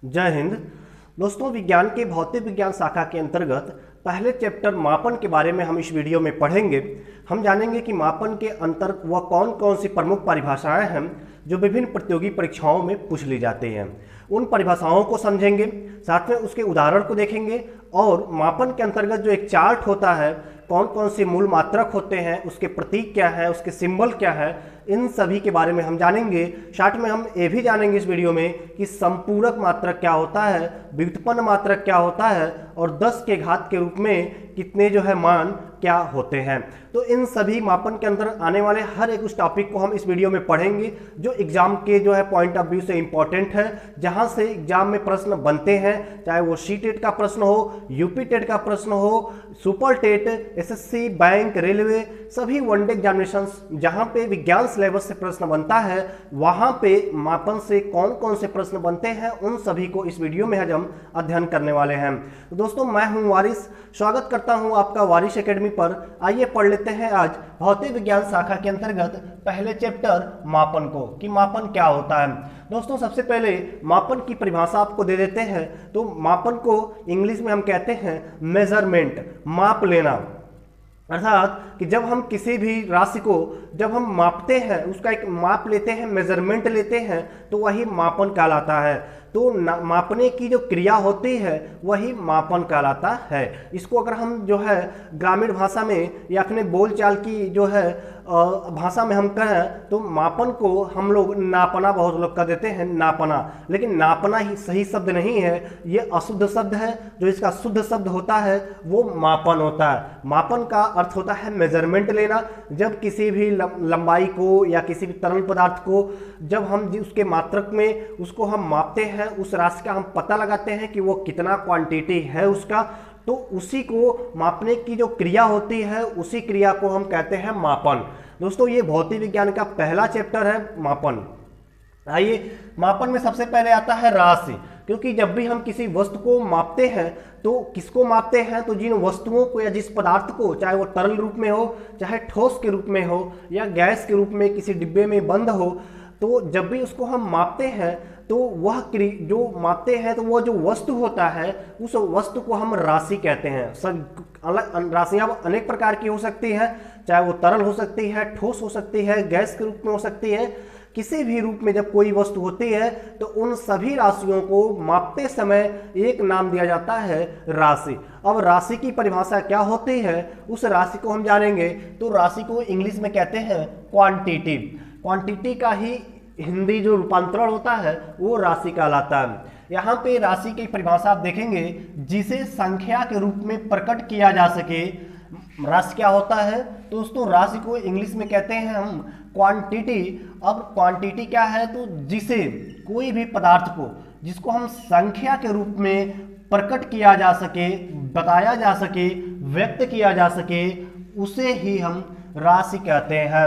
जय हिंद। दोस्तों, विज्ञान के भौतिक विज्ञान शाखा के अंतर्गत पहले चैप्टर मापन के बारे में हम इस वीडियो में पढ़ेंगे। हम जानेंगे कि मापन के अंतर वह कौन कौन सी प्रमुख परिभाषाएं हैं जो विभिन्न प्रतियोगी परीक्षाओं में पूछ ली जाती हैं। उन परिभाषाओं को समझेंगे, साथ में उसके उदाहरण को देखेंगे और मापन के अंतर्गत जो एक चार्ट होता है, कौन कौन से मूल मात्रक होते हैं, उसके प्रतीक क्या है, उसके सिंबल क्या है, इन सभी के बारे में हम जानेंगे। साथ में हम ये भी जानेंगे इस वीडियो में कि संपूरक मात्रक क्या होता है, व्युत्पन्न मात्रक क्या होता है और 10 के घात के रूप में कितने जो है मान क्या होते हैं। तो इन सभी मापन के अंदर आने वाले हर एक उस टॉपिक को हम इस वीडियो में पढ़ेंगे जो एग्जाम के जो है पॉइंट ऑफ व्यू से इंपॉर्टेंट है, जहां से एग्जाम में प्रश्न बनते हैं, चाहे वो सी टेट का प्रश्न हो, यूपी टेट का प्रश्न हो, super TET, SSC, bank, railway, सभी वनडे एग्जामिनेशन जहां पे विज्ञान सिलेबस से प्रश्न बनता है, वहां पे मापन से कौन कौन से प्रश्न बनते हैं, उन सभी को इस वीडियो में आज हम अध्ययन करने वाले हैं। तो दोस्तों, मैं हूं वारिस, स्वागत करता हूं आपका वारिस एकेडमी पर। आइए पढ़ लेते हैं आज भौतिक विज्ञान शाखा के अंतर्गत पहले चैप्टर मापन को, कि मापन क्या होता है। दोस्तों, सबसे पहले मापन की परिभाषा आपको दे देते हैं। तो मापन को इंग्लिश में हम कहते हैं मेजरमेंट, माप लेना। अर्थात कि जब हम किसी भी राशि को जब हम मापते हैं, उसका एक माप लेते हैं, मेजरमेंट लेते हैं, तो वही मापन कहलाता है। तो मापने की जो क्रिया होती है वही मापन कहलाता है। इसको अगर हम जो है ग्रामीण भाषा में या अपने बोलचाल की जो है भाषा में हम कहें तो मापन को हम लोग नापना, बहुत लोग कह देते हैं नापना, लेकिन नापना ही सही शब्द नहीं है, ये अशुद्ध शब्द है। जो इसका शुद्ध शब्द होता है वो मापन होता है। मापन का अर्थ होता है मेजरमेंट लेना। जब किसी भी लंबाई को या किसी भी तरल पदार्थ को जब हम उसके मात्रक में उसको हम मापते हैं, उस राशि का हम पता लगाते हैं कि वो कितना क्वांटिटी है उसका, तो उसी को मापने की जो क्रिया होती है उसी क्रिया को हम कहते हैं मापन। दोस्तों, ये भौतिक विज्ञान का पहला चैप्टर है मापन। आइए, मापन में सबसे पहले आता है राशि, क्योंकि जब भी हम किसी वस्तु को मापते हैं तो किसको मापते हैं, तो जिन वस्तुओं को या जिस पदार्थ को, चाहे वो तरल रूप में हो, चाहे ठोस के रूप में हो या गैस के रूप में किसी डिब्बे में बंद हो, तो जब भी उसको हम मापते हैं तो वह जो मापते हैं तो वो जो वस्तु होता है उस वस्तु को हम राशि कहते हैं। सब अलग राशियाँ अनेक प्रकार की हो सकती है, चाहे वो तरल हो सकती है, ठोस हो सकती है, गैस के रूप में हो सकती है। किसी भी रूप में जब कोई वस्तु होती है तो उन सभी राशियों को मापते समय एक नाम दिया जाता है राशि। अब राशि की परिभाषा क्या होती है उस राशि को हम जानेंगे। तो राशि को इंग्लिश में कहते हैं क्वांटिटी। क्वांटिटी का ही हिंदी जो रूपांतरण होता है वो राशि कहलाता है। यहाँ पे राशि की परिभाषा आप देखेंगे, जिसे संख्या के रूप में प्रकट किया जा सके। राशि क्या होता है दोस्तों? राशि को इंग्लिश में कहते हैं हम क्वांटिटी। अब क्वांटिटी क्या है? तो जिसे कोई भी पदार्थ को जिसको हम संख्या के रूप में प्रकट किया जा सके, बताया जा सके, व्यक्त किया जा सके, उसे ही हम राशि कहते हैं।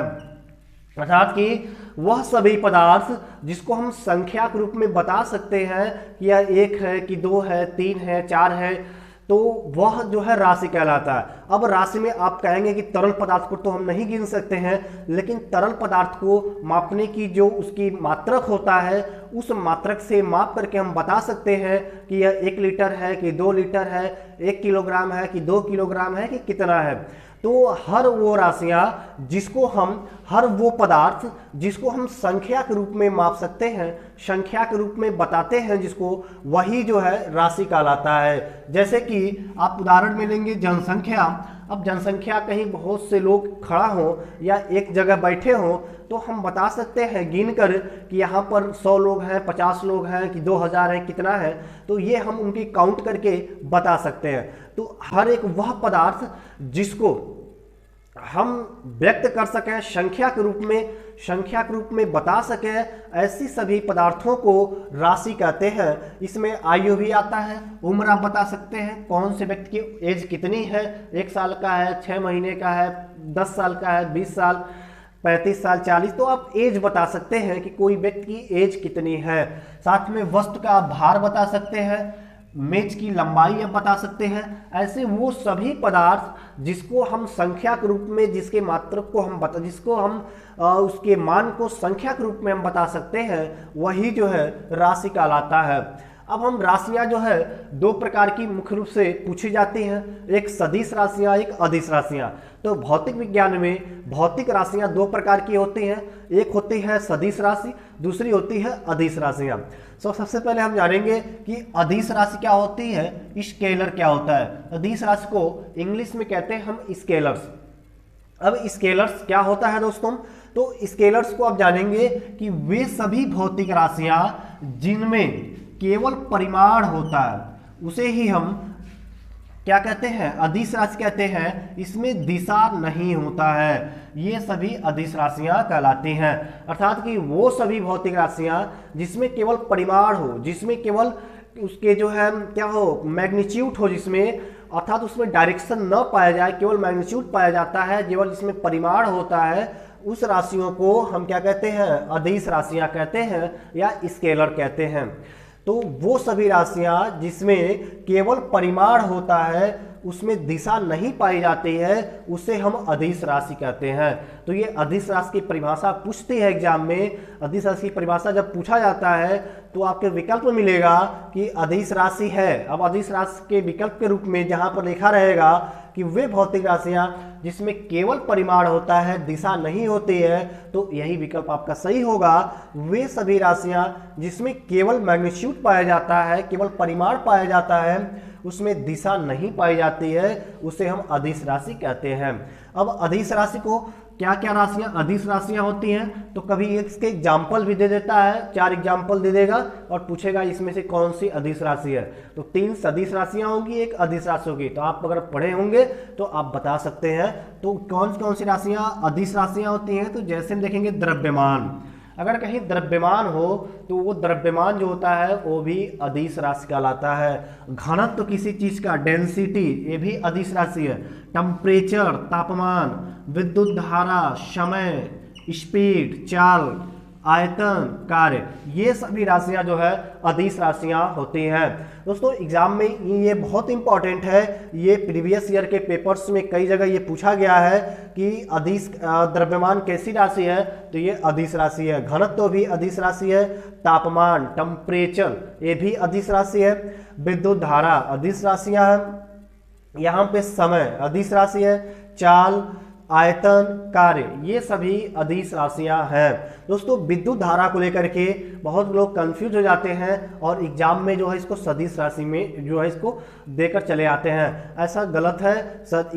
अर्थात कि वह सभी पदार्थ जिसको हम संख्या के रूप में बता सकते हैं कि यह 1 है, कि 2 है, 3 है, 4 है, तो वह जो है राशि कहलाता है। अब राशि में आप कहेंगे कि तरल पदार्थ को तो हम नहीं गिन सकते हैं, लेकिन तरल पदार्थ को मापने की जो उसकी मात्रक होता है उस मात्रक से माप करके हम बता सकते हैं कि यह 1 लीटर है, कि 2 लीटर है, 1 किलोग्राम है, कि 2 किलोग्राम है, कि कितना है। तो हर वो राशियां जिसको हम, हर वो पदार्थ जिसको हम संख्या के रूप में माप सकते हैं, संख्या के रूप में बताते हैं जिसको, वही जो है राशि कहलाता है। जैसे कि आप उदाहरण में लेंगे जनसंख्या। अब जनसंख्या कहीं बहुत से लोग खड़ा हों या एक जगह बैठे हों तो हम बता सकते हैं गिन कर कि यहाँ पर 100 लोग हैं, 50 लोग हैं, कि 2000 हैं, कितना है। तो ये हम उनकी काउंट करके बता सकते हैं। तो हर एक वह पदार्थ जिसको हम व्यक्त कर सकें, संख्या के रूप में बता सकें, ऐसी सभी पदार्थों को राशि कहते हैं। इसमें आयु भी आता है, उम्र आप बता सकते हैं, कौन से व्यक्ति की एज कितनी है, 1 साल का है, 6 महीने का है, 10 साल का है, 20 साल, 35 साल, 40। तो आप एज बता सकते हैं कि कोई व्यक्ति की एज कितनी है। साथ में वस्तु का भार बता सकते हैं, मेज की लंबाई आप बता सकते हैं। ऐसे वो सभी पदार्थ जिसको हम संख्या के रूप में, जिसके मात्रक को हम जिसको हम उसके मान को संख्या के रूप में हम बता सकते हैं, वही जो है राशि कहलाता है। अब हम राशियां जो है दो प्रकार की मुख्य रूप से पूछी जाती हैं, एक सदिश राशियां, एक अदिश राशियां। तो भौतिक विज्ञान में भौतिक राशियां दो प्रकार की होती हैं, एक होती है सदिश राशि, दूसरी होती है अदिश राशियां। सबसे पहले हम जानेंगे कि अदिश राशि क्या होती है, स्केलर क्या होता है। अदिश राशि को इंग्लिश में कहते हैं हम स्केलर्स। अब स्केलर्स क्या होता है दोस्तों, तो स्केलर्स को आप जानेंगे कि वे सभी भौतिक राशियां जिनमें केवल परिमाण होता है उसे ही हम क्या कहते हैं, अदिश राशि कहते हैं। इसमें दिशा नहीं होता है, ये सभी अदिश राशियां कहलाती हैं। अर्थात कि वो सभी भौतिक राशियां जिसमें केवल परिमाण हो, जिसमें केवल उसके जो है क्या हो, मैग्नीट्यूड हो, जिसमें अर्थात उसमें डायरेक्शन न पाया जाए, केवल मैग्नीट्यूड पाया जाता है, केवल जिसमें परिमाण होता है, उस राशियों को हम क्या कहते हैं, अदिश राशियां कहते हैं या स्केलर कहते हैं। तो वो सभी राशियां जिसमें केवल परिमाण होता है, उसमें दिशा नहीं पाई जाती है, उसे हम अदिश राशि कहते हैं। तो ये अदिश राशि की परिभाषा पूछती है एग्जाम में। अदिश राशि की परिभाषा जब पूछा जाता है तो आपके विकल्प में मिलेगा कि अदिश राशि है। अब अदिश राशि के विकल्प के रूप में जहां पर लिखा रहेगा कि वे भौतिक राशियां जिसमें केवल परिमाण होता है, दिशा नहीं होती है, तो यही विकल्प आपका सही होगा। वे सभी राशियां जिसमें केवल मैग्नीट्यूड पाया जाता है, केवल परिमाण पाया जाता है, उसमें दिशा नहीं पाई जाती है, उसे हम अदिश राशि कहते हैं। अब अदिश राशि को क्या क्या राशियां अदिश राशियां होती हैं, तो कभी इसके एग्जाम्पल भी दे देता है, 4 एग्जाम्पल दे देगा और पूछेगा इसमें से कौन सी अदिश राशि है। तो 3 सदिश राशियां होंगी, एक अदिश राशि होगी। तो आप अगर पढ़े होंगे तो आप बता सकते हैं। तो कौन सी राशियां अदिश राशियां होती हैं, तो जैसे हम देखेंगे द्रव्यमान। अगर कहीं द्रव्यमान हो तो वो द्रव्यमान जो होता है वो भी अदिश राशि कहलाता है। घनत्व तो किसी चीज का, डेंसिटी, ये भी अदिश राशि है। टेम्परेचर, तापमान, विद्युत धारा, समय, स्पीड, चाल, आयतन, कार्य, ये सभी राशियां जो है अदिश राशियां होती हैं। दोस्तों एग्जाम में ये बहुत इंपॉर्टेंट है, ये प्रीवियस ईयर के पेपर्स में कई जगह ये पूछा गया है कि अदिश द्रव्यमान कैसी राशि है, तो ये अदिश राशि है। घनत्व भी अदिश राशि है, तापमान, टेम्परेचर, ये भी अदिश राशि है, विद्युत धारा अदिश राशियां हैं, यहाँ पे समय अदिश राशि है, चाल, आयतन, कार्य, ये सभी अदिश राशियां हैं। दोस्तों विद्युत धारा को लेकर के बहुत लोग कंफ्यूज हो जाते हैं और एग्जाम में जो है इसको सदिश राशि में जो है इसको देकर चले आते हैं। ऐसा गलत है,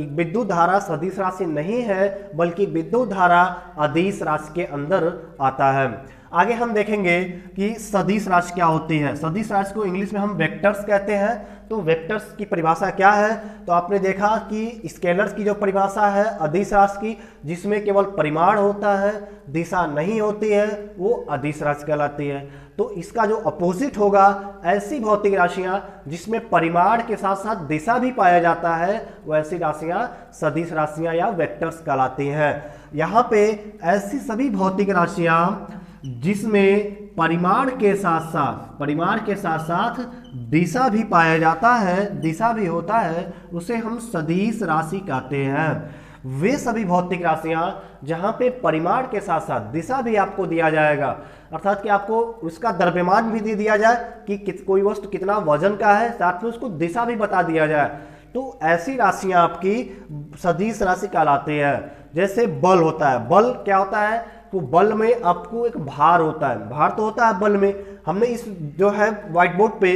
विद्युत धारा सदिश राशि नहीं है, बल्कि विद्युत धारा अदिश राशि के अंदर आता है। आगे हम देखेंगे कि सदिश राशि क्या होती है। सदिश राशि को इंग्लिश में हम वेक्टर्स कहते हैं। तो वेक्टर्स की परिभाषा क्या है, तो आपने देखा कि स्केलर्स की जो परिभाषा है अदिश राशि की, जिसमें केवल परिमाण होता है, दिशा नहीं होती है, वो अदिश राशि कहलाती है। तो इसका जो अपोजिट होगा, ऐसी भौतिक राशियां जिसमें परिमाण के साथ साथ दिशा भी पाया जाता है, वो ऐसी राशियां सदिश राशियां या वेक्टर्स कहलाती हैं। यहाँ पे ऐसी सभी भौतिक राशियां जिसमें परिमाण के साथ साथ दिशा भी पाया जाता है, दिशा भी होता है, उसे हम सदिश राशि कहते हैं। वे सभी भौतिक राशियां जहां पे परिमाण के साथ साथ दिशा भी आपको दिया जाएगा, अर्थात कि आपको उसका द्रव्यमान भी दे दिया जाए कि कोई वस्तु कितना वजन का है, साथ में उसको दिशा भी बता दिया जाए, तो ऐसी राशियां आपकी सदिश राशि कहलाती है। जैसे बल होता है, बल क्या होता है, तो बल में आपको एक भार होता है, भार तो होता है बल में। हमने इस जो है व्हाइट बोर्ड पे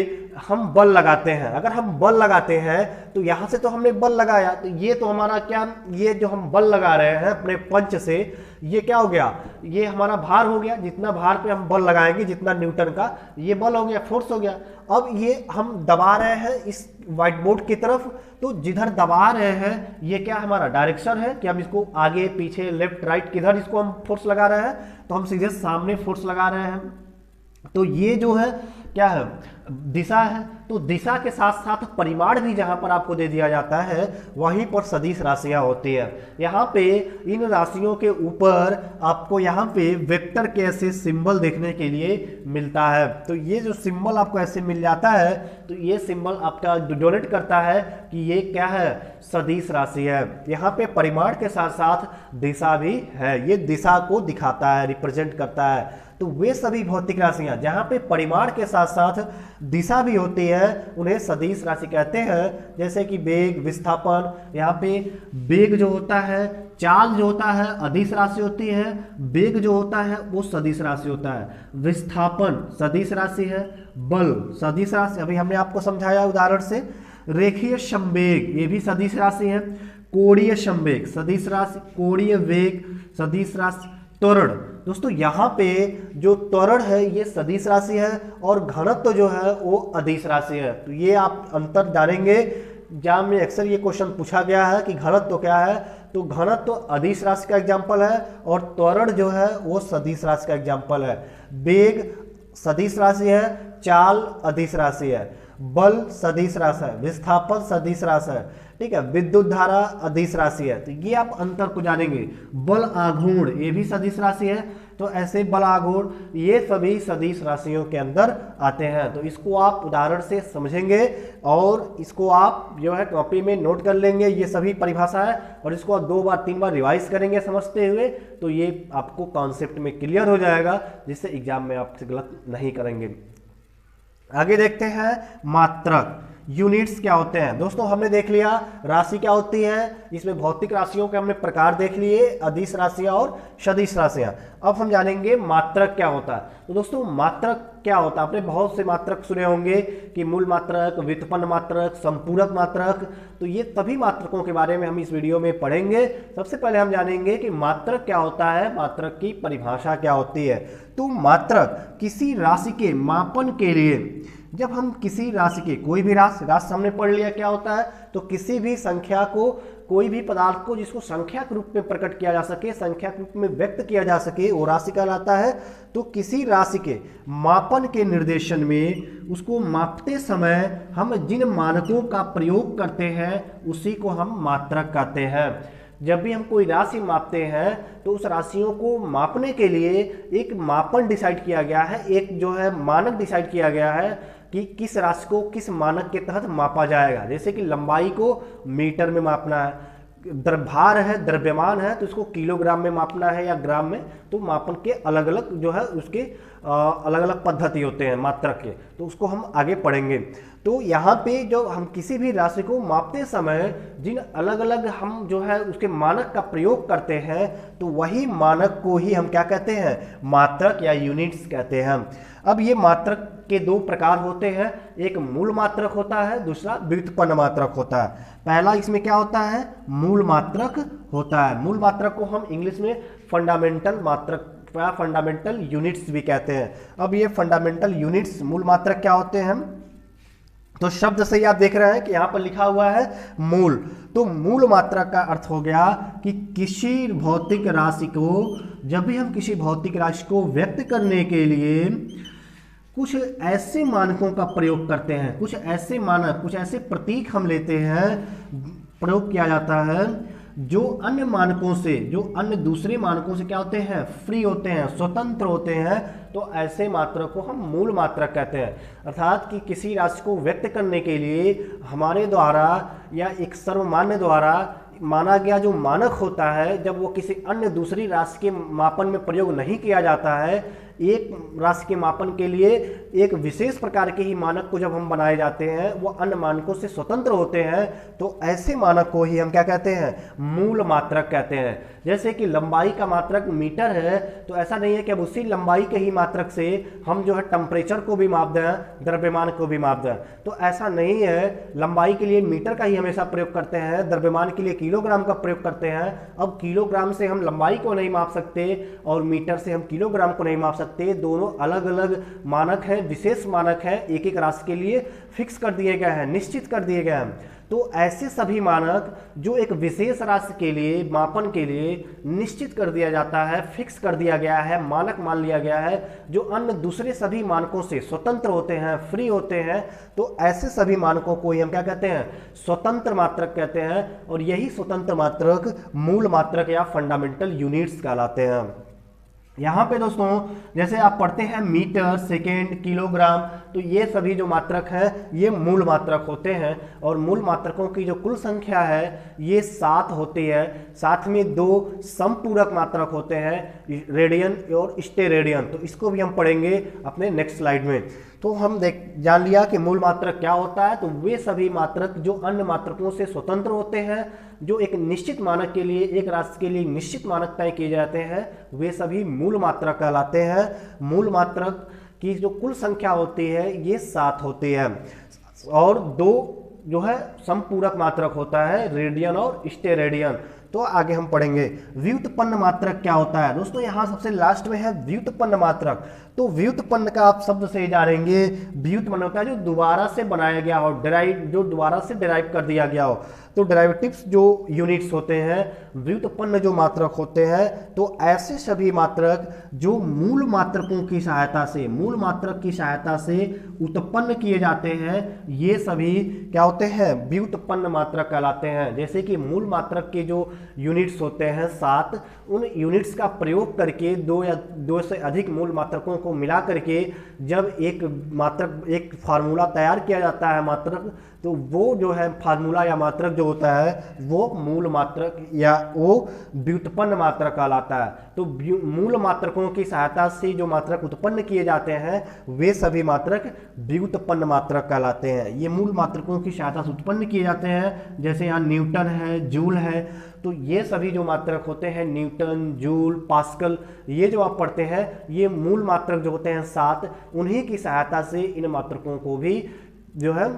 हम बल लगाते हैं, अगर हम बल लगाते हैं तो यहाँ से तो हमने बल लगाया, तो ये तो हमारा क्या, ये जो हम बल लगा रहे हैं अपने पंच से, ये क्या हो गया, ये हमारा भार हो गया। जितना भार पे हम बल लगाएंगे, जितना न्यूटन का, ये बल हो गया, फोर्स हो गया। अब ये हम दबा रहे हैं इस व्हाइट बोर्ड की तरफ, तो जिधर दबा रहे हैं ये क्या हमारा डायरेक्शन है कि हम इसको आगे पीछे लेफ्ट राइट किधर इसको हम फोर्स लगा रहे हैं, तो हम सीधे सामने फोर्स लगा रहे हैं। तो ये जो है क्या है, दिशा है। तो दिशा के साथ साथ परिमाण भी जहां पर आपको दे दिया जाता है, वहीं पर सदिश राशियां होती है। यहाँ पे इन राशियों के ऊपर आपको यहाँ पे वेक्टर के ऐसे सिंबल देखने के लिए मिलता है। तो ये जो सिंबल आपको ऐसे मिल जाता है, तो ये सिंबल आपका डोनेट करता है कि ये क्या है, सदिश राशि है। यहाँ पे परिमाण के साथ साथ दिशा भी है, ये दिशा को दिखाता है, रिप्रेजेंट करता है। तो वे सभी भौतिक राशियां जहां पे परिमाण के साथ साथ साथ दिशा भी होती है, उन्हें सदिश राशि कहते हैं। जैसे कि वेग, विस्थापन, यहाँ पे वेग जो होता है, चाल जो होता है अदिश राशि होती है, वेग जो होता है वो सदिश राशि होता है, विस्थापन सदिश राशि है, बल सदिश राशि, अभी हमने आपको समझाया उदाहरण से। रेखीय संवेग ये भी सदिश राशि है, कोणीय संवेग सदिश राशि, कोणीय वेग सदिश राशि, त्वरण दोस्तों यहाँ पे जो त्वरण है ये सदिश राशि है और घनत्व जो है वो अदिश राशि है। तो ये आप अंतर जानेंगे, एग्जाम में अक्सर ये क्वेश्चन पूछा गया है कि घनत्व क्या है, तो घनत्व अदिश राशि का एग्जाम्पल है और त्वरण जो है वो सदिश राशि का एग्जाम्पल है। वेग सदिश राशि है, चाल अदिश राशि है, बल सदिश राशि है, विस्थापन सदिश राशि है, ठीक है, विद्युत धारा अदिश राशि है। तो ये आप अंतर को जानेंगे। बल आघूर्ण ये भी सदिश राशि है, तो ऐसे बल आघूर्ण ये सभी सदिश राशियों के अंदर आते हैं। तो इसको आप उदाहरण से समझेंगे और इसको आप जो है कॉपी में नोट कर लेंगे ये सभी परिभाषाएं, और इसको आप 2 बार 3 बार रिवाइज करेंगे समझते हुए, तो ये आपको कॉन्सेप्ट में क्लियर हो जाएगा, जिससे एग्जाम में आपसे गलत नहीं करेंगे। आगे देखते हैं मात्रक, यूनिट्स क्या होते हैं। दोस्तों हमने देख लिया राशि क्या होती है, इसमें भौतिक राशियों के हमने प्रकार देख लिए, अदिश राशियां और सदिश राशियां। अब हम जानेंगे मात्रक क्या होता है। तो दोस्तों मात्रक क्या होता है, आपने बहुत से मात्रक सुने होंगे कि मूल मात्रक, व्युत्पन्न मात्रक, संपूरक मात्रक, तो ये सभी मात्रकों के बारे में हम इस वीडियो में पढ़ेंगे। सबसे पहले हम जानेंगे कि मात्रक क्या होता है, मात्रक की परिभाषा क्या होती है। तो मात्रक किसी राशि के मापन के लिए, जब हम किसी राशि के, कोई भी राशि हमने पढ़ लिया क्या होता है, तो किसी भी संख्या को, कोई भी पदार्थ को जिसको संख्या के रूप में प्रकट किया जा सके, संख्या के रूप में व्यक्त किया जा सके, वो राशि कहलाता है। तो किसी राशि के मापन के निर्देशन में, उसको मापते समय हम जिन मानकों का प्रयोग करते हैं उसी को हम मात्रक कहते हैं। जब भी हम कोई राशि मापते हैं तो उस राशियों को मापने के लिए एक मापन डिसाइड किया गया है, एक जो है मानक डिसाइड किया गया है कि किस राशि को किस मानक के तहत मापा जाएगा। जैसे कि लंबाई को मीटर में मापना है, भार है, द्रव्यमान है, तो इसको किलोग्राम में मापना है या ग्राम में, तो मापन के अलग अलग जो है उसके अलग अलग पद्धति होते हैं मात्रक के, तो उसको हम आगे पढ़ेंगे। तो यहाँ पे जो हम किसी भी राशि को मापते समय जिन अलग अलग हम जो है उसके मानक का प्रयोग करते हैं, तो वही मानक को ही हम क्या कहते हैं, मात्रक या यूनिट्स कहते हैं। अब ये मात्रक के 2 प्रकार होते हैं, एक मूल मात्रक होता है, दूसरा व्युत्पन्न मात्रक होता है। पहला इसमें क्या होता है, मूल मात्रक होता है। मूल मात्रक को हम इंग्लिश में फंडामेंटल मात्रक या फंडामेंटल यूनिट्स भी कहते हैं। अब ये फंडामेंटल यूनिट्स, मूल मात्रक क्या होते हैं, तो शब्द से ही आप देख रहे हैं कि यहाँ पर लिखा हुआ है मूल। तो मूल मात्रक का अर्थ हो गया कि किसी भौतिक राशि को, जब भी हम किसी भौतिक राशि को व्यक्त करने के लिए कुछ ऐसे मानकों का प्रयोग करते हैं, कुछ ऐसे मानक, कुछ ऐसे प्रतीक हम लेते हैं, प्रयोग किया जाता है जो अन्य मानकों से, जो अन्य दूसरे मानकों से क्या होते हैं, फ्री होते हैं, स्वतंत्र होते हैं, तो ऐसे मात्रक को हम मूल मात्रक कहते हैं। अर्थात कि किसी राशि को व्यक्त करने के लिए हमारे द्वारा या एक सर्वमान्य द्वारा माना गया जो मानक होता है, जब वो किसी अन्य दूसरी राशि के मापन में प्रयोग नहीं किया जाता है, एक राशि के मापन के लिए एक विशेष प्रकार के ही मानक को जब हम बनाए जाते हैं, वो अन्य मानकों से स्वतंत्र होते हैं, तो ऐसे मानक को ही हम क्या कहते हैं, मूल मात्रक कहते हैं। जैसे कि लंबाई का मात्रक मीटर है, तो ऐसा नहीं है कि अब उसी लंबाई के ही मात्रक से हम जो है टेम्परेचर को भी माप दें, द्रव्यमान को भी माप दें, तो ऐसा नहीं है। लंबाई के लिए मीटर का ही हमेशा प्रयोग करते हैं, द्रव्यमान के लिए किलोग्राम का प्रयोग करते हैं। अब किलोग्राम से हम लंबाई को नहीं माप सकते और मीटर से हम किलोग्राम को नहीं माप सकते, दोनों अलग अलग मानक हैं, विशेष मानक हैं, एक एक राशि के लिए फिक्स कर दिए गए हैं, निश्चित कर दिए गए हैं। तो ऐसे सभी मानक जो एक विशेष राशि के लिए मापन के लिए निश्चित कर दिया जाता है, फिक्स कर दिया गया है, मानक मान लिया गया है, जो अन्य दूसरे सभी मानकों से स्वतंत्र होते हैं, फ्री होते हैं, तो ऐसे सभी मानकों को ही हम क्या कहते हैं, स्वतंत्र मात्रक कहते हैं। और यही स्वतंत्र मात्रक मूल मात्रक या फंडामेंटल यूनिट्स कहलाते हैं। यहाँ पे दोस्तों जैसे आप पढ़ते हैं मीटर, सेकेंड, किलोग्राम, तो ये सभी जो मात्रक हैं ये मूल मात्रक होते हैं। और मूल मात्रकों की जो कुल संख्या है ये 7 होती है। साथ में 2 संपूरक मात्रक होते हैं, रेडियन और स्टेरेडियन, तो इसको भी हम पढ़ेंगे अपने नेक्स्ट स्लाइड में। तो हम जान लिया कि मूल मात्रक क्या होता है। तो वे सभी मात्रक जो अन्य मात्रकों से स्वतंत्र होते हैं, जो एक निश्चित मानक के लिए, एक राशि के लिए निश्चित मानक तय किए जाते हैं, वे सभी मूल मात्रक कहलाते हैं। मूल मात्रक की जो कुल संख्या होती है ये 7 होती है, और 2 जो है समपूरक मात्रक होता है, रेडियन और स्टेरेडियन। तो आगे हम पढ़ेंगे व्युत्पन्न मात्रक क्या होता है। दोस्तों यहाँ सबसे लास्ट में है व्युत्पन्न मात्रक। तो व्युत्पन्न का आप शब्द से ही जानेंगे, व्युत्पन्न होता है जो दोबारा से बनाया गया हो, जो दोबारा से डिराइव कर दिया गया हो। तो डेरिवेटिव्स जो यूनिट्स होते हैं, व्युत्पन्न जो मात्रक होते हैं, तो ऐसे सभी मात्रक जो मूल मात्रकों की सहायता से, मूल मात्रक की सहायता से उत्पन्न किए जाते हैं, ये सभी क्या होते हैं, व्युत्पन्न मात्रक कहलाते हैं। जैसे कि मूल मात्रक के जो यूनिट्स होते हैं 7, उन यूनिट्स का प्रयोग करके 2 या 2 से अधिक मूल मात्रकों को मिला करके जब एक मात्रक, एक फार्मूला तैयार किया जाता है मात्रक, तो वो जो है फार्मूला या मात्रक जो होता है वो मूल मात्रक या वो व्युत्पन्न मात्रक कहलाता है। तो मूल मात्रकों की सहायता से जो मात्रक उत्पन्न किए जाते हैं वे सभी मात्रक व्युत्पन्न मात्रक कहलाते हैं। ये मूल मात्रकों की सहायता से उत्पन्न किए जाते हैं, जैसे यहाँ न्यूटन है, जूल है। तो ये सभी जो मात्रक होते हैं, न्यूटन, जूल, पास्कल, ये जो आप पढ़ते हैं, ये मूल मात्रक जो होते हैं 7, उन्हीं की सहायता से इन मात्रकों को भी जो है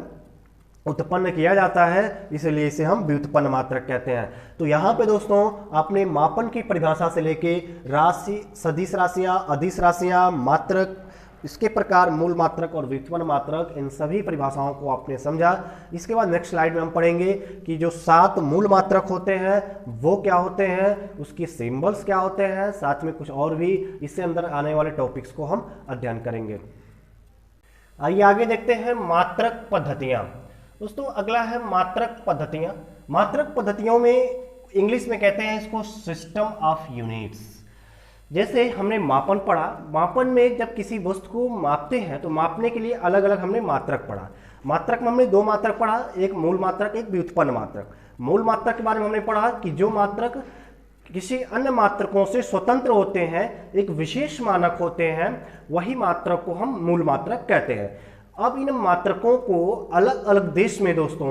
उत्पन्न किया जाता है, इसलिए इसे हम व्युत्पन्न मात्रक कहते हैं। तो यहाँ पे दोस्तों आपने मापन की परिभाषा से लेके राशि, सदिश राशियाँ, अदिश राशियाँ, मात्रक, इसके प्रकार, मूल मात्रक और व्युत्पन्न मात्रक, इन सभी परिभाषाओं को आपने समझा। इसके बाद नेक्स्ट स्लाइड में हम पढ़ेंगे कि जो 7 मूल मात्रक होते हैं वो क्या होते हैं, उसकी सिंबल्स क्या होते हैं, साथ में कुछ और भी इससे अंदर आने वाले टॉपिक्स को हम अध्ययन करेंगे। आइए आगे देखते हैं मात्रक पद्धतियाँ। दोस्तों अगला है मात्रक पद्धतियाँ। मात्रक पद्धतियों में इंग्लिश में कहते हैं इसको सिस्टम ऑफ यूनिट्स। जैसे हमने मापन पढ़ा, मापन में जब किसी वस्तु को मापते हैं तो मापने के लिए अलग अलग हमने मात्रक पढ़ा। मात्रक में हमने 2 मात्रक पढ़ा, एक मूल मात्रक, एक व्युत्पन्न मात्रक। मूल मात्रक के बारे में हमने पढ़ा कि जो मात्रक किसी अन्य मात्रकों से स्वतंत्र होते हैं, एक विशेष मानक होते हैं, वही मात्रक को हम मूल मात्रक कहते हैं। अब इन मात्रकों को अलग अलग देश में दोस्तों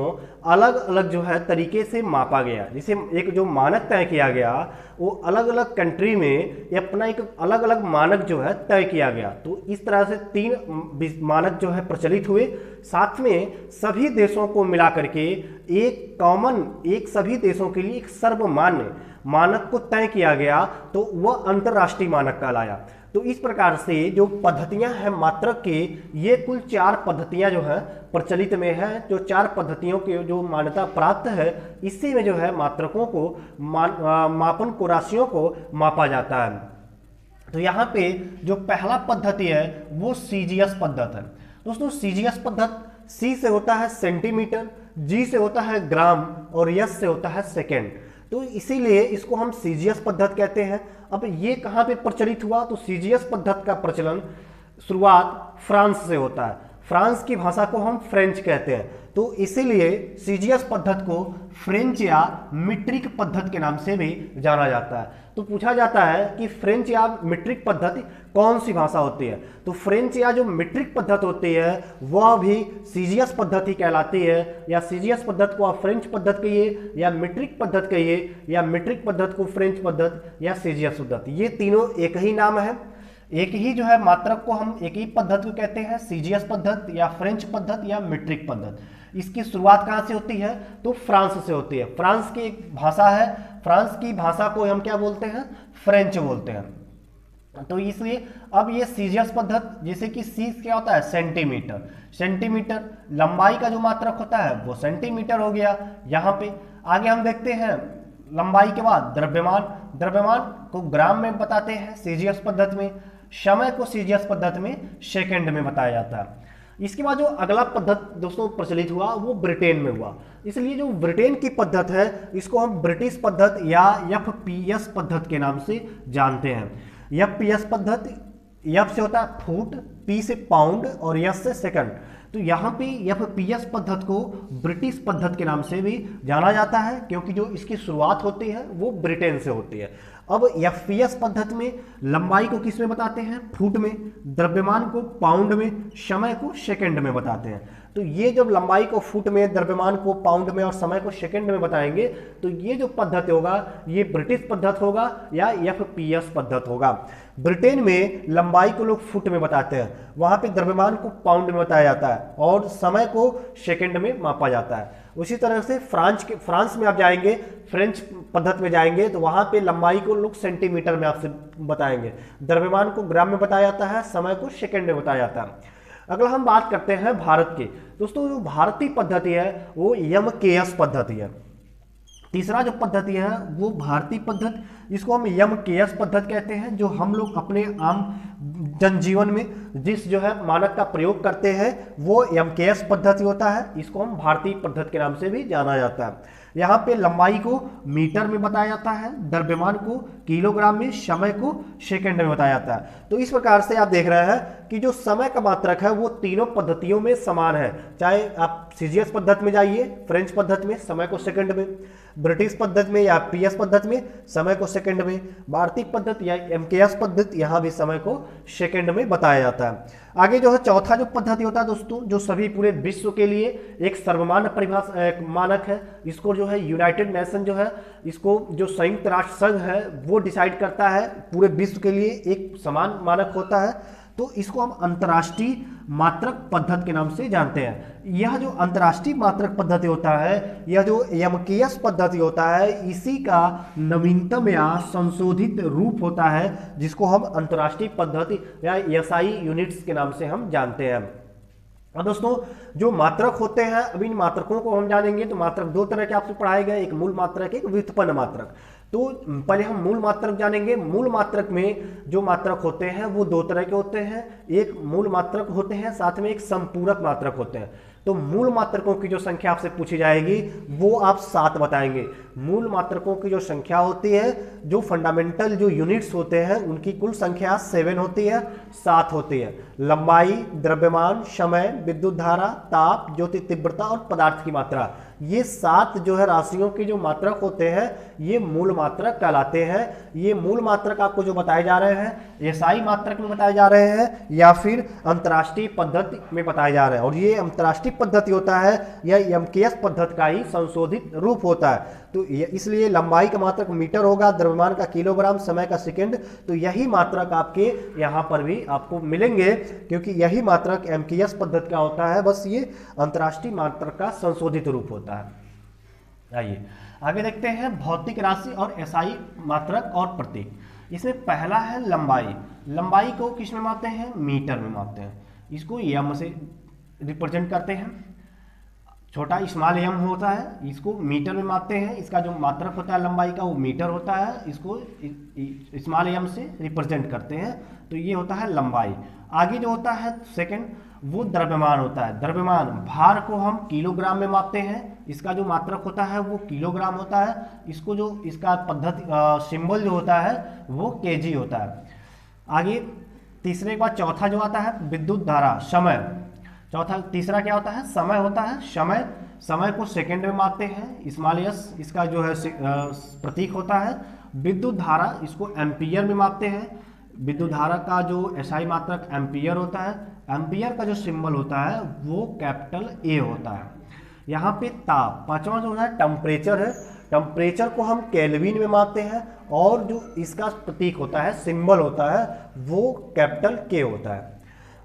अलग अलग जो है तरीके से मापा गया। जैसे एक जो मानक तय किया गया वो अलग अलग कंट्री में अपना एक अलग अलग मानक जो है तय किया गया। तो इस तरह से 3 मानक जो है प्रचलित हुए, साथ में सभी देशों को मिला करके एक कॉमन, एक सभी देशों के लिए एक सर्वमान्य मानक को तय किया गया, तो वह अंतर्राष्ट्रीय मानक कहलाया। तो इस प्रकार से जो पद्धतियां हैं मात्रक के, ये कुल 4 पद्धतियां जो है प्रचलित में है। जो 4 पद्धतियों की जो मान्यता प्राप्त है, इसी में जो है मात्रकों को मापन को, राशियों को मापा जाता है। तो यहाँ पे जो पहला पद्धति है वो सीजीएस पद्धति है। दोस्तों सीजीएस पद्धति सी से होता है सेंटीमीटर, जी से होता है ग्राम और एस से होता है सेकेंड। तो इसीलिए इसको हम सीजीएस पद्धति कहते हैं। अब ये कहाँ पे प्रचलित हुआ, तो सीजीएस पद्धति का प्रचलन शुरुआत फ्रांस से होता है। फ्रांस की भाषा को हम फ्रेंच कहते हैं, तो इसीलिए सीजीएस पद्धति को फ्रेंच या मीट्रिक पद्धति के नाम से भी जाना जाता है। तो पूछा जाता है कि फ्रेंच या मीट्रिक पद्धति कौन सी भाषा होती है, तो फ्रेंच या जो मीट्रिक पद्धति होती है वह भी सीजीएस पद्धति कहलाती है। या सीजीएस पद्धति को आप फ्रेंच पद्धति कहिए, या मीट्रिक पद्धति कहिए, या मीट्रिक पद्धति को फ्रेंच पद्धति या सीजीएस पद्धति, ये तीनों एक ही नाम है। एक ही जो है मात्रक को हम एक ही पद्धति को कहते हैं, सीजीएस पद्धति या फ्रेंच पद्धति या मीट्रिक पद्धति। इसकी शुरुआत कहाँ से होती है, तो फ्रांस से होती है। फ्रांस की एक भाषा है, फ्रांस की भाषा को हम क्या बोलते हैं, फ्रेंच बोलते हैं। तो इसलिए अब ये सीजीएस पद्धति, जैसे कि सी क्या होता है सेंटीमीटर, सेंटीमीटर लंबाई का जो मात्रक होता है वो सेंटीमीटर हो गया। यहाँ पे आगे हम देखते हैं लंबाई के बाद द्रव्यमान, द्रव्यमान को ग्राम में बताते हैं सीजीएस पद्धति में, समय को सीजीएस पद्धति में सेकंड में बताया जाता है। इसके बाद जो अगला पद्धति दोस्तों प्रचलित हुआ वो ब्रिटेन में हुआ, इसलिए जो ब्रिटेन की पद्धति है इसको हम ब्रिटिश पद्धति या एफपीएस पद्धति के नाम से जानते हैं। एफपीएस पद्धति, एफ से होता है फुट, पी से पाउंड और एस से सेकंड। तो यहाँ पे एफपीएस पद्धति को ब्रिटिश पद्धति के नाम से भी जाना जाता है, क्योंकि जो इसकी शुरुआत होती है वो ब्रिटेन से होती है। अब एफपीएस पद्धति में लंबाई को किस में बताते हैं, फुट में, द्रव्यमान को पाउंड में, समय को सेकंड में बताते हैं। तो ये जब लंबाई को फुट में, द्रव्यमान को पाउंड में और समय को सेकंड में बताएंगे तो ये जो पद्धति होगा ये ब्रिटिश पद्धति होगा या एफपीएस पद्धति होगा। ब्रिटेन में लंबाई को लोग फुट में बताते हैं, वहां पे द्रव्यमान को पाउंड में बताया जाता है और समय को सेकंड में मापा जाता है। उसी तरह से फ्रांस में आप जाएंगे, फ्रेंच पद्धति में जाएंगे तो वहां पे लंबाई को लोग सेंटीमीटर में आपसे बताएंगे, द्रव्यमान को ग्राम में बताया जाता है, समय को सेकंड में बताया जाता है। अगला हम बात करते हैं भारत की। दोस्तों जो भारतीय पद्धति है वो एमकेएस पद्धति है। तीसरा जो पद्धति है वो भारतीय पद्धति, इसको हम एमकेएस पद्धति कहते हैं, जो हम लोग अपने आम जनजीवन में जिस जो है मानक का प्रयोग करते हैं वो एमकेएस पद्धति होता है। इसको हम भारतीय पद्धति के नाम से भी जाना जाता है। यहाँ पे लंबाई को मीटर में बताया जाता है, द्रव्यमान को किलोग्राम में, समय को सेकंड में बताया जाता है। तो इस प्रकार से आप देख रहे हैं कि जो समय का मात्रक है वो तीनों पद्धतियों में समान है, चाहे आप सीजीएस पद्धति में जाइए, फ्रेंच पद्धति में समय को सेकंड में, ब्रिटिश पद्धति में या पीएस पद्धति में समय को सेकंड में, भारतीय पद्धति या एमकेएस पद्धति यहाँ भी समय को सेकंड में बताया जाता है। आगे जो है चौथा जो पद्धति होता है दोस्तों, जो सभी पूरे विश्व के लिए एक सर्वमान्य परिभाषा मानक है, इसको जो है यूनाइटेड नेशन जो है, इसको जो संयुक्त राष्ट्र संघ है वो डिसाइड करता है, पूरे विश्व के लिए एक समान मानक होता है। तो इसको हम अंतर्राष्ट्रीय मात्रक पद्धति के नाम से जानते हैं। यह जो अंतर्राष्ट्रीय मात्रक पद्धति होता है, यह जो एमकेएस पद्धति होता है, इसी का नवीनतम या संशोधित रूप होता है, जिसको हम अंतर्राष्ट्रीय पद्धति या एसआई यूनिट्स के नाम से हम जानते हैं। और दोस्तों जो मात्रक होते हैं, अब इन मात्रकों को हम जानेंगे। तो मात्रक दो तरह के आपसे पढ़ाए गए, एक मूल मात्रक, एक व्युत्पन्न मात्रक। तो पहले हम मूल मात्रक जानेंगे। मूल मात्रक में जो मात्रक होते हैं वो दो तरह के होते हैं, एक मूल मात्रक होते हैं, साथ में एक संपूरक मात्रक होते हैं। तो मूल मात्रकों की जो संख्या आपसे पूछी जाएगी वो आप 7 बताएंगे। मूल मात्रकों की जो संख्या होती है, जो फंडामेंटल जो यूनिट्स होते हैं उनकी कुल संख्या 7 होती है, 7 होती है। लंबाई, द्रव्यमान, समय, विद्युत धारा, ताप, ज्योति तीव्रता और पदार्थ की मात्रा, ये 7 जो है राशियों के जो मात्रक होते हैं ये मूल मात्रक कहलाते हैं। ये मूल मात्रक आपको जो बताए जा रहे हैं एसआई मात्रक में बताए जा रहे हैं या फिर अंतर्राष्ट्रीय पद्धति में बताए जा रहे हैं। और ये अंतर्राष्ट्रीय पद्धति होता है, यह एमकेएस पद्धति का ही संशोधित रूप होता है। तो इसलिए लंबाई का मात्रक मीटर होगा, द्रव्यमान का किलोग्राम, समय का सेकंड। तो यही मात्रक आपके यहाँ पर भी आपको मिलेंगे, क्योंकि यही मात्रक एमकेएस पद्धति का होता है, बस ये अंतर्राष्ट्रीय मात्रक का संशोधित रूप होता है। आइए आगे देखते हैं भौतिक राशि और एसआई मात्रक और प्रतीक। इसमें पहला है लंबाई। लंबाई को किस में मापते हैं, मीटर में मापते हैं। इसको एम से रिप्रेजेंट करते हैं, छोटा स्मॉल एम होता है, इसको मीटर में मापते हैं। इसका जो मात्रक होता है लंबाई का वो मीटर होता है, इसको स्मॉल एम से रिप्रेजेंट करते हैं। तो ये होता है लंबाई। आगे जो होता है सेकंड, वो द्रव्यमान होता है। द्रव्यमान, भार को हम किलोग्राम में मापते हैं, इसका जो मात्रक होता है वो किलोग्राम होता है। इसको जो इसका पद्धति सिंबल जो होता है वो केजी होता है। आगे तीसरे के बाद चौथा जो आता है विद्युत धारा। समय, चौथा तीसरा क्या होता है, समय होता है। समय को सेकंड में मापते हैं, स्मॉल एस इसका जो है प्रतीक होता है। विद्युत धारा, इसको एम्पियर में मापते हैं। विद्युत धारा का जो एसआई मात्रक एम्पियर होता है। एम्पियर का जो सिंबल होता है वो कैपिटल ए होता है। यहाँ पे ताप, पांचवा जो है टेम्परेचर है। टेम्परेचर को हम केल्विन में मापते हैं और जो इसका प्रतीक होता है, सिंबल होता है, वो कैपिटल के होता है।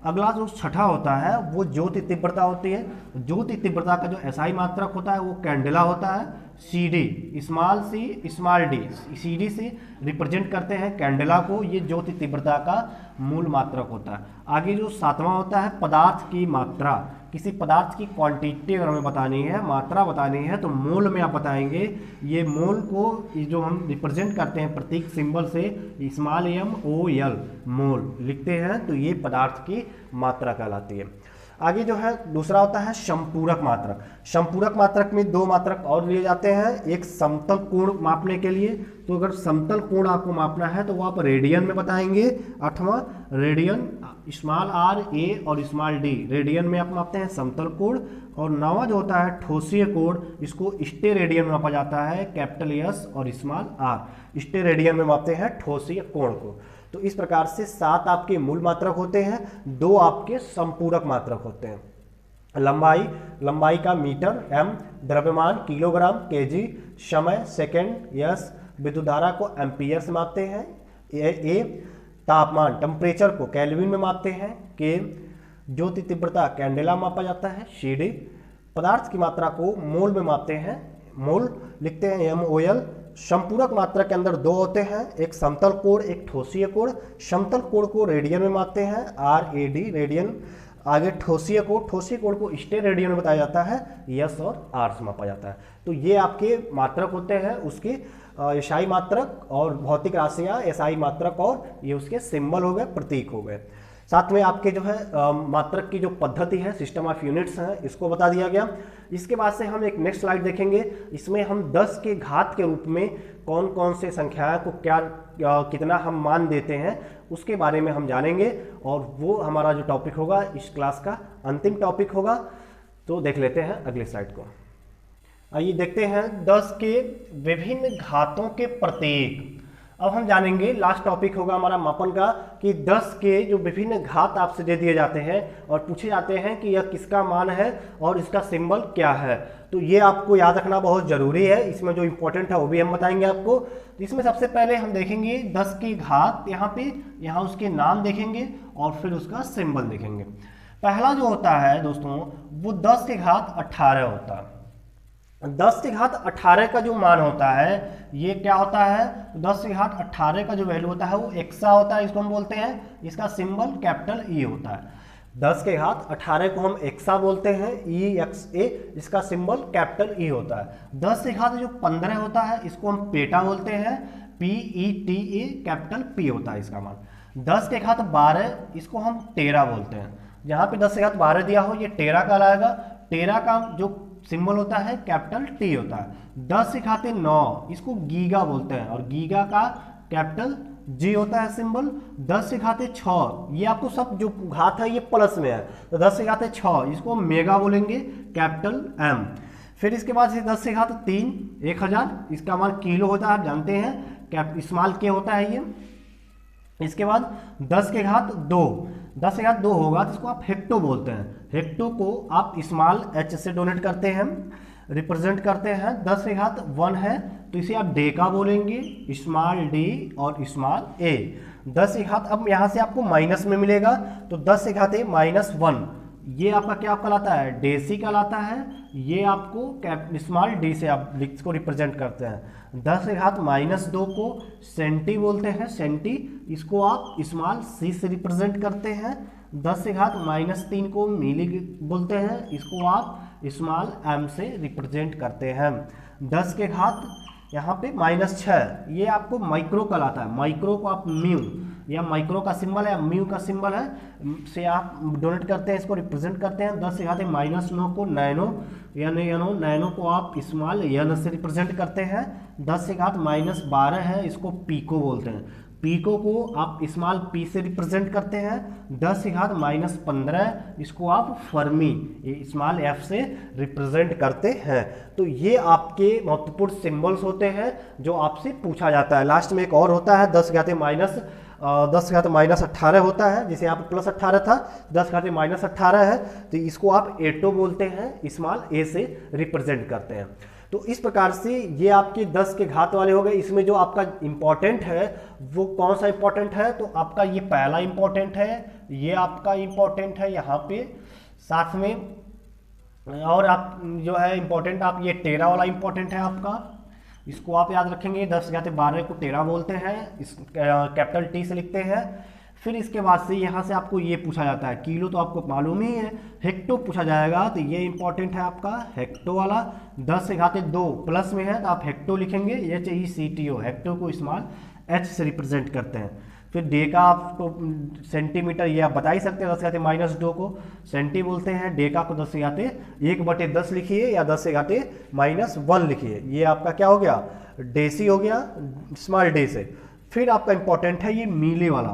अगला जो छठा होता है वो ज्योति तीव्रता होती है। ज्योति तीव्रता का जो एसआई मात्रक होता है वो कैंडेला होता है। CD, small C small D, CD से रिप्रेजेंट करते हैं कैंडेला को। ये ज्योति तीव्रता का मूल मात्रक होता है। आगे जो सातवां होता है पदार्थ की मात्रा। किसी पदार्थ की क्वांटिटी अगर हमें बतानी है, मात्रा बतानी है, तो मोल में आप बताएंगे। ये मोल को जो हम रिप्रेजेंट करते हैं प्रतीक सिंबल से, स्मॉल m o l मोल लिखते हैं, तो ये पदार्थ की मात्रा कहलाती है। आगे जो है दूसरा होता है समपूरक मात्रक। समपूरक मात्रक में दो मात्रक और लिए जाते हैं, एक समतल कोण मापने के लिए, तो अगर समतल कोण आपको मापना है तो वो आप रेडियन में बताएंगे। 8वां रेडियन, स्मॉल आर ए और स्मॉल डी, रेडियन में आप मापते हैं समतल कोण। और 9वां जो होता है ठोसीय कोण, इसको स्टेरेडियन में मापा जाता है, कैपिटल एस और स्मॉल आर, स्टेरेडियन में मापते हैं ठोसीय कोण को। तो इस प्रकार से 7 आपके मूल मात्रक होते हैं, 2 आपके संपूरक मात्रक होते हैं। लंबाई, लंबाई का मीटर एम, द्रव्यमान किलोग्राम केजी, समय सेकंड यस, विद्युत धारा को एम्पियर से मापते हैं ए, तापमान टेम्परेचर को केल्विन में मापते हैं के, ज्योति तीव्रता कैंडेला मापा जाता है CD, पदार्थ की मात्रा को मोल में मापते हैं, मोल लिखते हैं MOL। संपूरक मात्रक के अंदर 2 होते हैं, एक समतल कोण एक ठोसीय कोण। समतल कोण को रेडियन में मापते हैं RAD, रेडियन। आगे ठोसीय कोण को स्टेरेडियन में बताया जाता है, S और R से मापा जाता है। तो ये आपके मात्रक होते हैं, उसके एसआई मात्रक और भौतिक राशियाँ एसआई मात्रक, और ये उसके सिंबल हो गए, प्रतीक हो गए। साथ में आपके जो है मात्रक की जो पद्धति है, सिस्टम ऑफ यूनिट्स है, इसको बता दिया गया। इसके बाद से हम एक नेक्स्ट स्लाइड देखेंगे, इसमें हम 10 के घात के रूप में कौन कौन से संख्याएं को कितना हम मान देते हैं उसके बारे में हम जानेंगे, और वो हमारा जो टॉपिक होगा इस क्लास का अंतिम टॉपिक होगा। तो देख लेते हैं अगले स्लाइड को। आइए देखते हैं 10 के विभिन्न घातों के प्रतीक। अब हम जानेंगे, लास्ट टॉपिक होगा हमारा मापन का, कि 10 के जो विभिन्न घात आपसे दे दिए जाते हैं और पूछे जाते हैं कि यह किसका मान है और इसका सिंबल क्या है। तो ये आपको याद रखना बहुत जरूरी है, इसमें जो इंपॉर्टेंट है वो भी हम बताएंगे आपको। तो इसमें सबसे पहले हम देखेंगे 10 की घात, यहाँ उसके नाम देखेंगे और फिर उसका सिंबल देखेंगे। पहला जो होता है दोस्तों वो 10 के घात 18 होता है। 10 के घात 18 का जो मान होता है ये क्या होता है, 10 के घात 18 का जो वैल्यू होता है वो एक्सा होता है, इसको हम बोलते हैं, इसका सिंबल कैपिटल ई होता है। 10 के घात 18 को हम एक्सा बोलते हैं, EXA, इसका सिंबल कैपिटल ई होता है। 10 के घात जो 15 होता है इसको हम पेटा बोलते हैं, PETA, कैपिटल P होता है इसका मान। 10 के घात 12 इसको हम टेरा बोलते हैं, जहाँ पे 10 के घात 12 दिया हो ये टेरा कहलाएगा। टेरा का जो सिंबल होता है कैपिटल T होता है। 10 के घात 9 इसको गीगा बोलते हैं, और गीगा का कैपिटल G होता है सिंबल। 10 के घात 6, ये आपको सब जो घात है ये प्लस में है, तो 10 के घात 6 इसको मेगा बोलेंगे, कैपिटल M। फिर इसके बाद 10 के घात 3 1000, इसका मान किलो होता है, आप जानते हैं, स्मॉल के होता है ये। इसके बाद 10 के घात 2, 10 के घात 2 होगा तो इसको आप हेक्टो बोलते हैं। हेक्टो को आप स्मॉल h से डोनेट करते हैं, रिप्रेजेंट करते हैं। 10 के घात 1 है तो इसे आप डेका बोलेंगे, स्मॉल d और स्मॉल a। 10 के घात, अब यहाँ से आपको माइनस में मिलेगा, तो 10 के घात -1 ये आपका क्या कहलाता है, डेसी कहलाता है। ये आपको स्मॉल डी से आप इसको रिप्रेजेंट करते हैं। 10 के घात -2 को सेंटी बोलते हैं, सेंटी, इसको आप स्मॉल सी से रिप्रेजेंट करते हैं। 10 के घात -3 को मिली बोलते हैं, इसको आप स्मॉल एम से रिप्रेजेंट करते हैं। 10 के घात यहाँ पे -6 ये आपको माइक्रो कहलाता है, माइक्रो को आप म्यू, या माइक्रो का सिंबल है, म्यू का सिंबल है, से आप डोनेट करते हैं, इसको रिप्रेजेंट करते हैं। 10 के घात -9 को नैनो, नैनो को आप स्मॉल एन से रिप्रेजेंट करते हैं। 10 के घात -12 है, इसको पीको बोलते हैं, पीको को आप स्मॉल पी से रिप्रेजेंट करते हैं। 10 के घात -15 इसको आप फर्मी, स्मॉल एफ से रिप्रेजेंट करते हैं। तो ये आपके महत्वपूर्ण सिंबल्स होते हैं जो आपसे पूछा जाता है। लास्ट में एक और होता है 10 के घात -18 होता है, जिसे आप +18 था, 10 के घात -18 है तो इसको आप एटो बोलते हैं, स्मॉल ए से रिप्रेजेंट करते हैं। तो इस प्रकार से ये आपके 10 के घात वाले हो गए। इसमें जो आपका इंपॉर्टेंट है वो कौन सा इंपॉर्टेंट है, तो आपका ये पहला इंपॉर्टेंट है, ये आपका इंपॉर्टेंट है यहाँ पे, साथ में और आप जो है इंपॉर्टेंट, आप ये टेरा वाला इंपॉर्टेंट है आपका, इसको आप याद रखेंगे। 10 के घात 12 को टेरा बोलते हैं, इस कैपिटल टी से लिखते हैं। फिर इसके बाद से यहाँ से आपको ये पूछा जाता है, किलो तो आपको मालूम ही है, हेक्टो पूछा जाएगा, तो ये इंपॉर्टेंट है आपका हेक्टो वाला। 10 के घात 2 प्लस में है तो आप हेक्टो लिखेंगे, HECTO, हेक्टो को स्मॉल h से रिप्रेजेंट करते हैं। फिर डे का आप तो सेंटीमीटर ये आप बता ही सकते हैं, 10⁻2 को सेंटी बोलते हैं। डे का को 10⁻1/10 लिखिए या 10⁻−1 लिखिए। ये आपका क्या हो गया, डेसी हो गया, स्मॉल डे से। फिर आपका इंपॉर्टेंट है ये मीली वाला।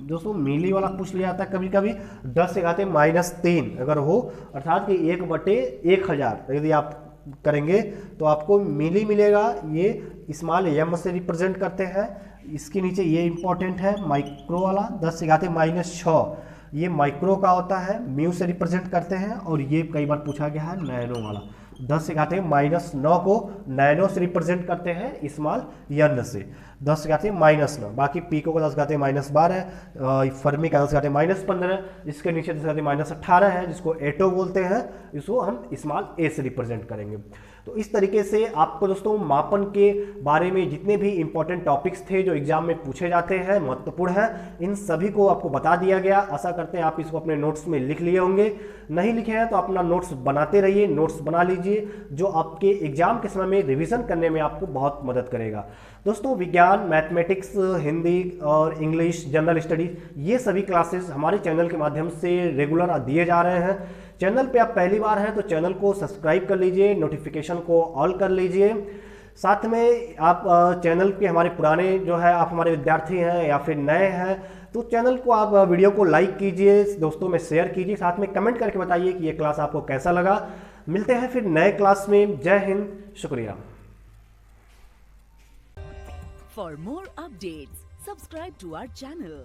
दोस्तों मीली वाला पूछ लिया जाता है कभी कभी, 10⁻³ अगर हो, अर्थात कि 1/1000 यदि आप करेंगे तो आपको मिली मिलेगा। ये स्मॉल एम से रिप्रेजेंट करते हैं। इसके नीचे ये इंपॉर्टेंट है माइक्रो वाला, 10⁻6 ये माइक्रो का होता है, म्यू से रिप्रेजेंट करते हैं। और ये कई बार पूछा गया है नैनो वाला, 10⁻9 को नैनो से रिप्रेजेंट करते हैं, स्मॉल एन से, 10⁻9। बाकी पीको का 10⁻12, फर्मी का 10⁻15, इसके नीचे 10⁻18 है जिसको एटो बोलते हैं, इसको हम स्मॉल ए से रिप्रेजेंट करेंगे। तो इस तरीके से आपको दोस्तों मापन के बारे में जितने भी इंपॉर्टेंट टॉपिक्स थे जो एग्जाम में पूछे जाते हैं, महत्वपूर्ण हैं, इन सभी को आपको बता दिया गया। आशा करते हैं आप इसको अपने नोट्स में लिख लिए होंगे। नहीं लिखे हैं तो अपना नोट्स बनाते रहिए, नोट्स बना लीजिए, जो आपके एग्जाम के समय में रिवीजन करने में आपको बहुत मदद करेगा। दोस्तों विज्ञान, मैथमेटिक्स, हिंदी और इंग्लिश, जनरल स्टडीज, ये सभी क्लासेस हमारे चैनल के माध्यम से रेगुलर दिए जा रहे हैं। चैनल पे आप पहली बार हैं तो चैनल को सब्सक्राइब कर लीजिए, नोटिफिकेशन को ऑल कर लीजिए। साथ में आप चैनल पे हमारे पुराने जो है, आप हमारे विद्यार्थी हैं या फिर नए हैं, तो चैनल को आप वीडियो को लाइक कीजिए, दोस्तों में शेयर कीजिए, साथ में कमेंट करके बताइए कि ये क्लास आपको कैसा लगा। मिलते हैं फिर नए क्लास में। जय हिंद, शुक्रिया। For more updates, subscribe to our channel.